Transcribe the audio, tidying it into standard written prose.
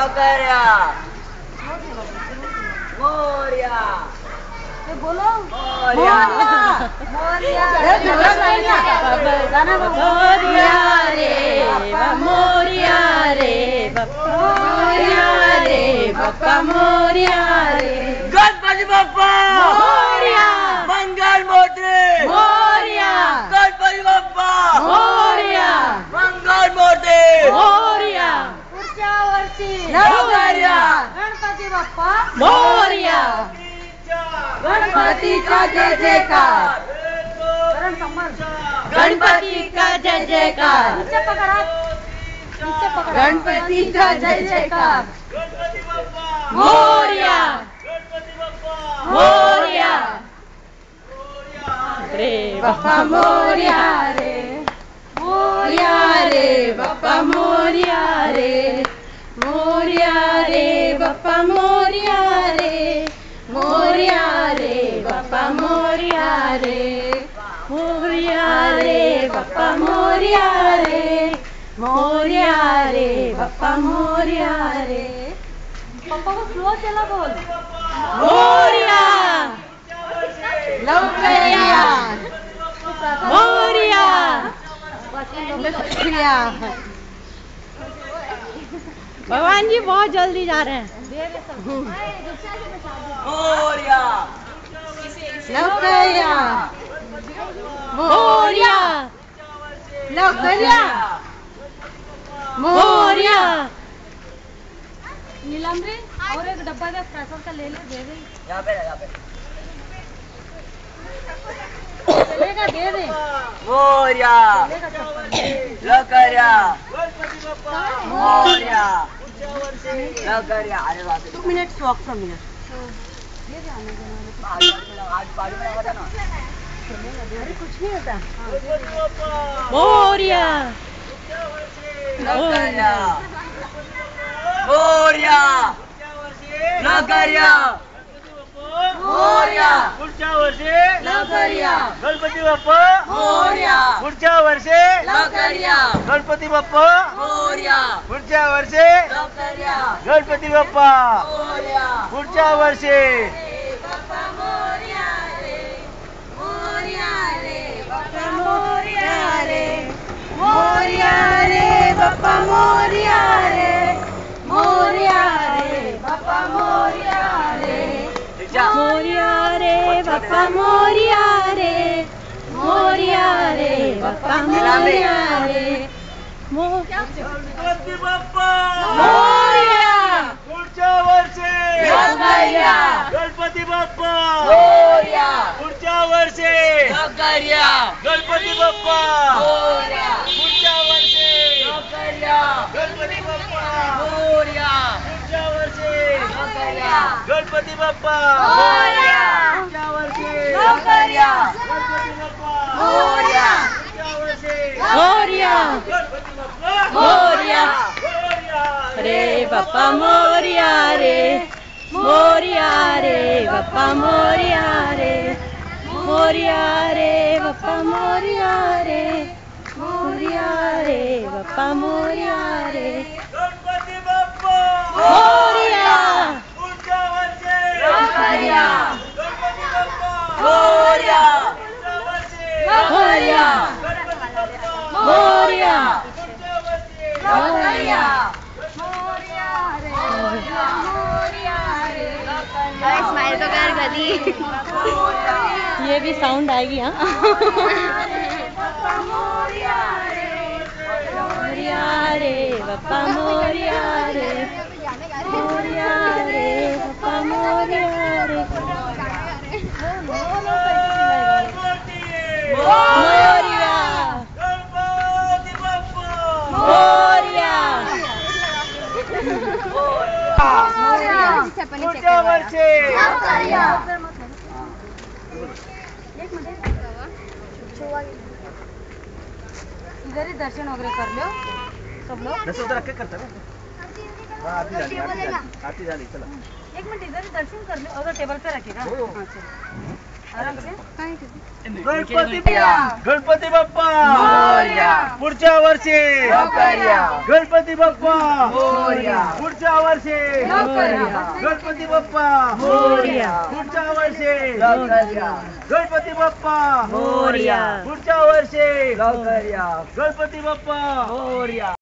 लवकर्या मोर्या बोलो मोर्या मोर्या मोर्या रे बाप्पा मोर्या रे गणपती बाप्पा मोर्या मंगल मोठे मोर्या गणपती बाप्पा मोर्या मंगल मोठे मोर्या पुढच्या वर्षी लवकर्या गणपती बाप्पा मोर्या गणपतीचा जय जयकार गणपतीचा जय जयकार गणपतीचा जय जयकार मोर्या मोर्या रे बाप्पा मोर्या रे मोर्या रे बाप्पा मोर्या रे मोर्या रे बाप्पा मोर्या रे मोर्या रे बाप्पा मोर्या रे मोर्या रे बाप्पा मोर्या रे मोर्या रे बाप्पा मोर्या रे पप्पा को स्लो चला बोल मोर्या लवकर्या मोर्या भगवान जी बहुत जल्दी जा रहे हैं मोर्या लवकर्या मोर्या लवकर्या मोर्या नीलम रे और एक डब्बा का क्रैकर का ले ले दे दे यहाँ पे चलेगा दे दे मोर्या लवकर्या मोर्या लवकर्या अरे बाप रे 2 minutes walk from here आज बाजू में होता ना अरे कुछ नहीं होता मोर्या लवकर्या मोर्या लवकर्या मोर्या पुढच्या वर्षी लवकर्या गणपती बाप्पा मोर्या पुढच्या वर्षी लवकर्या गणपती बाप्पा मोर्या पुढच्या वर्षी लवकर्या गणपती बाप्पा मोर्या पुढच्या वर्षी मोर्या रे बाप्पा मोर्या रे मोर्या रे बाप्पा मोर्या रे मोर्या रे बाप्पा मोर्या रे मोर्या रे बाप्पा मोर्या रे गणपती बाप्पा मोर्या पुढच्या वर्षी लवकर्या गणपती बाप्पा मोर्या पुढच्या वर्षी लवकर्या गणपती बाप्पा मोर्या पुढच्या वर्षी लवकर्या गणपती बाप्पा मोर्या पुढच्या वर्षी लवकर्या गणपती बाप्पा मोर्या पुढच्या वर्षी लवकर्या गणपती बाप्पा मोर्या पुढच्या वर्षी मोर्या गणपती बाप्पा मोर्या मोरया रे बाप्पा मोर्या रे मोर्या रे बाप्पा मोर्या रे मोर्या रे बाप्पा मोर्या रे मोर्या रे बाप्पा मोर्या रे गणपती बाप्पा मोर्या पुढच्या वर्षी लवकर्या गणपती बाप्पा मोर्या पुढच्या वर्षी मोर्या गणपती बाप्पा मोर्या पुढच्या वर्षी लवकर्या स्माइल तो कर गली ये भी साउंड आएगी हाँ मोर्या रे बाप्पा मोर्या रे मोर्या रे बाप्पा मोर्या रे मोर्या गणपती बाप्पा मोर्या पुढच्या वर्षी इधर ही दर्शन वगैरह कर लो सब लोग करता ना आरती झाली चला एक मिनट इधर ही दर्शन कर लो और टेबल पे रखेगा हो. हाँ, चलो। आराम से गणपती गणपती बाप्पा मोरया. पुढच्या वर्षी लवकर या. गणपती बाप्पा मोरया. पुढच्या वर्षी लवकर या. गणपती बाप्पा मोरया. पुढच्या वर्षी लवकर या. गणपती बाप्पा मोरया. पुढच्या वर्षी लवकर या. गणपती बाप्पा मोरया.